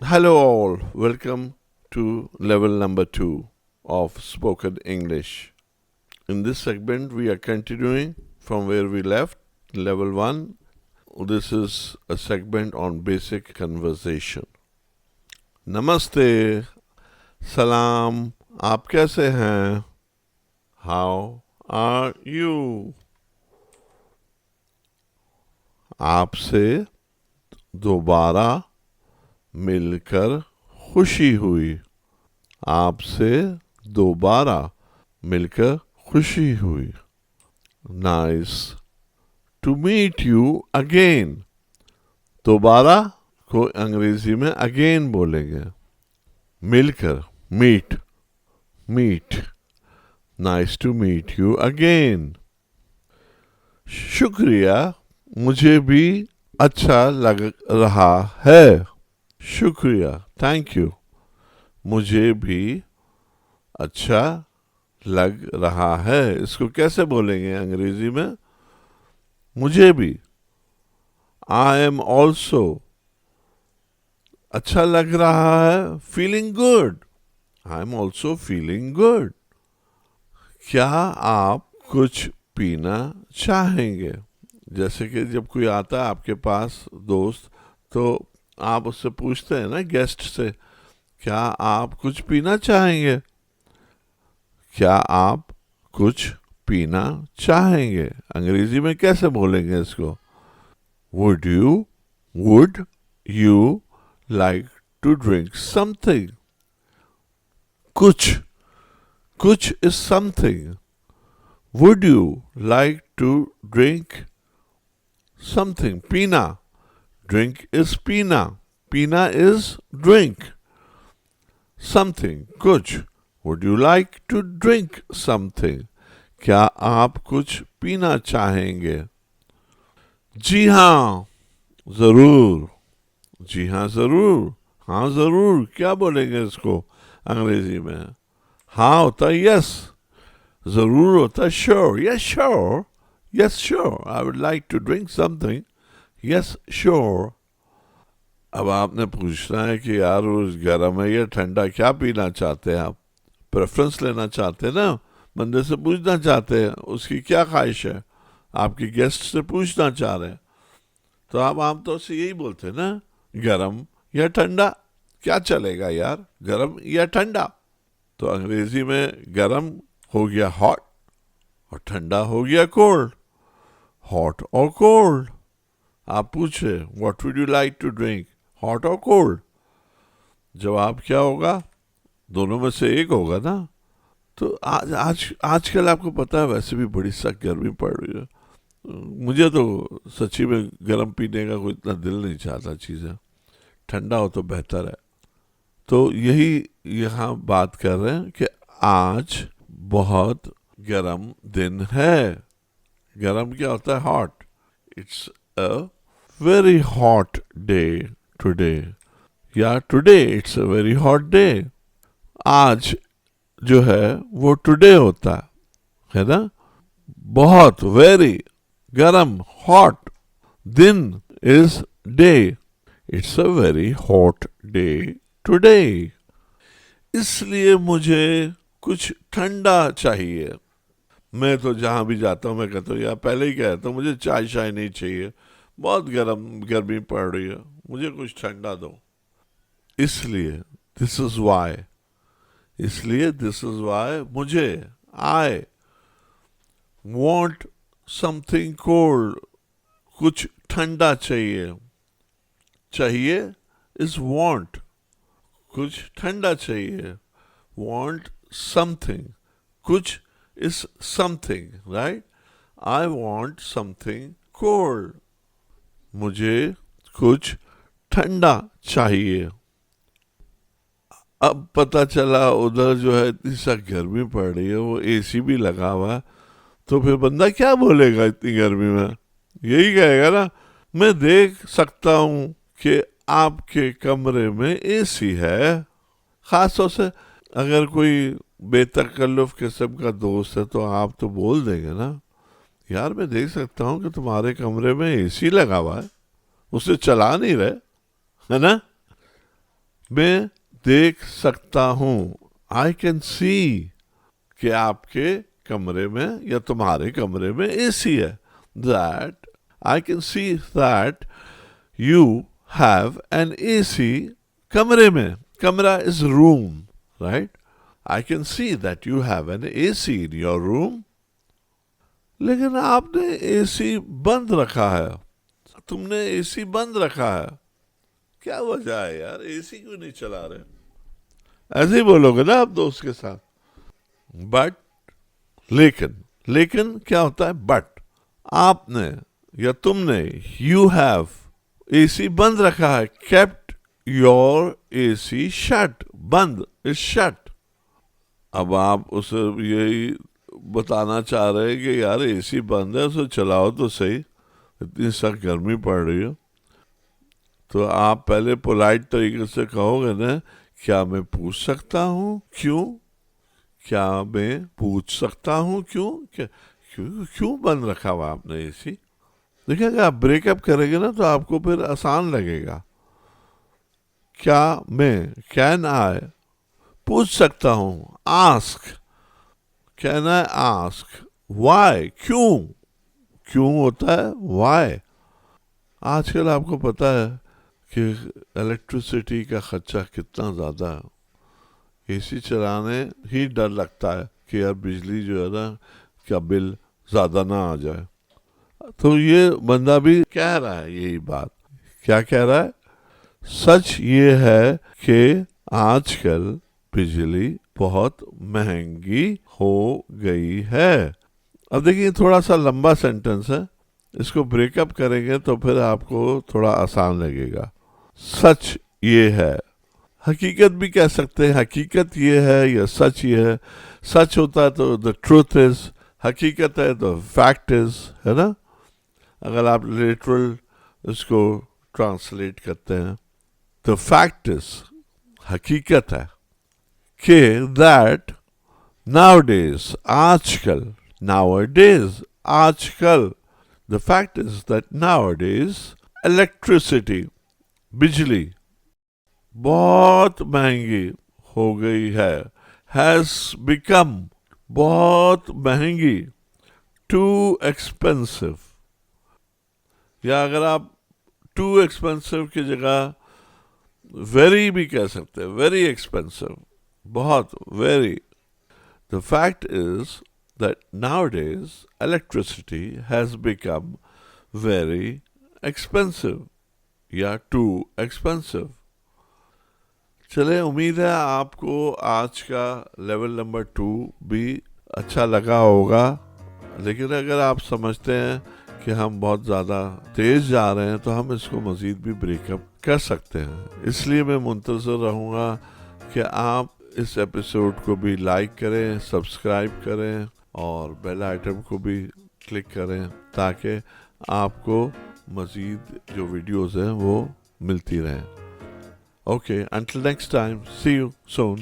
Hello, all. Welcome to level number 2 of Spoken English. In this segment, we are continuing from where we left, level 1. This is a segment on basic conversation. Namaste, salam, आप कैसे हैं? How are you? आपसे दोबारा मिलकर खुशी हुई. आपसे दोबारा मिलकर खुशी हुई. Nice to meet you again. दोबारा को अंग्रेजी में अगेन बोलेंगे. मिलकर meet meet. Nice to meet you again. शुक्रिया, मुझे भी अच्छा लग रहा है. शुक्रिया, थैंक यू. मुझे भी अच्छा लग रहा है. इसको कैसे बोलेंगे अंग्रेजी में? मुझे भी. I am also. अच्छा लग रहा है. Feeling good. I am also feeling good. क्या आप कुछ पीना चाहेंगे? जैसे कि जब कोई आता है आपके पास दोस्त, तो आप उससे पूछते हैं ना, गेस्ट से, क्या आप कुछ पीना चाहेंगे? क्या आप कुछ पीना चाहेंगे? अंग्रेजी में कैसे बोलेंगे इसको? Would you like to drink something? कुछ कुछ is something. Would you like to drink something? पीना. ड्रिंक इज पीना. पीना इज ड्रिंक. समथिंग कुछ. Would you like to drink something? क्या आप कुछ पीना चाहेंगे? जी हाँ, जरूर. जी हाँ, जरूर. हाँ, जरूर क्या बोलेंगे इसको अंग्रेजी में? हाँ होता है यस. जरूर होता है sure. Yes sure. Yes sure, I would like to drink something. Yes sure. अब आपने पूछना है कि यार वो गर्म है या ठंडा, क्या पीना चाहते हैं आप? प्रेफरेंस लेना चाहते हैं ना, बंदे से पूछना चाहते हैं उसकी क्या ख्वाहिश है. आपके गेस्ट से पूछना चाह रहे हैं, तो आप आमतौर से यही बोलते हैं ना, गरम या ठंडा. क्या चलेगा यार, गरम या ठंडा? तो अंग्रेजी में गरम हो गया हॉट और ठंडा हो गया कोल्ड. हॉट और कोल्ड. आप पूछे what would you like to drink, hot और कोल्ड? जवाब क्या होगा? दोनों में से एक होगा ना. तो आजकल आपको पता है वैसे भी बड़ी सख्त गर्मी पड़ रही है. मुझे तो सच्ची में गर्म पीने का कोई इतना दिल नहीं चाहता. चीज़ें ठंडा हो तो बेहतर है. तो यही यहाँ बात कर रहे हैं कि आज बहुत गर्म दिन है. गर्म क्या होता है? Hot. It's a very hot day today. या today it's a very hot day. आज जो है वो टुडे होता है ना. बहुत वेरी गरम हॉट. दिन is day. It's a very hot day today. इसलिए मुझे कुछ ठंडा चाहिए. मैं तो जहां भी जाता हूं मैं कहता हूँ यार, पहले ही कहता हूँ मुझे चाय शाय नहीं चाहिए, बहुत गर्मी पड़ रही है, मुझे कुछ ठंडा दो. इसलिए दिस इज वाई. इसलिए दिस इज वाई मुझे, आई वॉन्ट समथिंग कोल्ड. कुछ ठंडा चाहिए. चाहिए इज वॉन्ट. कुछ ठंडा चाहिए. Want something. कुछ is something, right. I want something cold. मुझे कुछ ठंडा चाहिए. अब पता चला उधर जो है इतनी सा गर्मी पड़ रही है, वो एसी भी लगा हुआ है, तो फिर बंदा क्या बोलेगा इतनी गर्मी में? यही कहेगा ना, मैं देख सकता हूं कि आपके कमरे में एसी है. खासतौर से अगर कोई बेतकल्लुफ किस्म का दोस्त है तो आप तो बोल देंगे ना, यार मैं देख सकता हूं कि तुम्हारे कमरे में एसी लगा हुआ है, उसे चला नहीं रहे, है ना. मैं देख सकता हूँ, आई कैन सी, कि आपके कमरे में या तुम्हारे कमरे में एसी है. That I can see that you have an AC कमरे में. कमरा is room, right? I can see that you have an AC in your room. लेकिन आपने एसी बंद रखा है. तुमने एसी बंद रखा है. क्या वजह है यार, एसी क्यों नहीं चला रहे? ऐसे ही बोलोगे ना आप दोस्त के साथ. बट, लेकिन क्या होता है? बट आपने या तुमने, यू हैव एसी बंद रखा है. Kept your AC shut. बंद इज शट. अब आप उसे यही बताना चाह रहे हैं कि यार एसी बंद है, उसे चलाओ तो सही, इतनी सख्त गर्मी पड़ रही है. तो आप पहले पोलाइट तरीके से कहोगे ना, क्या मैं पूछ सकता हूँ क्यों? क्या मैं पूछ सकता हूँ क्यों? क्यों बंद रखा हुआ आपने एसी? देखिए, अगर आप ब्रेकअप करेंगे ना तो आपको फिर आसान लगेगा. क्या मैं, कैन आई, पूछ सकता हूँ, ask. Can I ask why, क्यों होता है वाई. आजकल आपको पता है कि इलेक्ट्रिसिटी का खर्चा कितना ज़्यादा है. एसी चलाने ही डर लगता है कि यार बिजली जो है ना, क्या बिल ज़्यादा ना आ जाए. तो ये बंदा भी कह रहा है यही बात. क्या कह रहा है? सच ये है कि आजकल बिजली बहुत महंगी हो गई है. अब देखिए, थोड़ा सा लंबा सेंटेंस है, इसको ब्रेकअप करेंगे तो फिर आपको थोड़ा आसान लगेगा. सच ये है, हकीकत भी कह सकते हैं. हकीकत ये है या सच ये है. सच होता है तो द ट्रूथ इज, हकीकत है तो फैक्ट इज, है ना? अगर आप लिटरल इसको ट्रांसलेट करते हैं तो फैक्ट इज, हकीकत है कि दैट नाउडेज, आजकल, नाउडेज, आजकल, the fact is that nowadays electricity, बिजली बहुत महंगी हो गई है. हैज बिकम, बहुत महंगी. टू एक्सपेंसिव, या अगर आप टू एक्सपेंसिव की जगह वेरी भी कह सकते हैं. वेरी एक्सपेंसिव, बहुत, very. The fact is that nowadays electricity has become very expensive या टू एक्सपेंसिव. चले, उम्मीद है आपको आज का लेवल नंबर 2 भी अच्छा लगा होगा. लेकिन अगर आप समझते हैं कि हम बहुत ज़्यादा तेज़ जा रहे हैं तो हम इसको मज़ीद भी ब्रेकअप कर सकते हैं. इसलिए मैं मुंतज़िर रहूँगा कि आप इस एपिसोड को भी लाइक करें, सब्सक्राइब करें और बेल आइटम को भी क्लिक करें ताकि आपको मज़ीद जो वीडियोज़ हैं वो मिलती रहें. Okay, until next time, see you soon.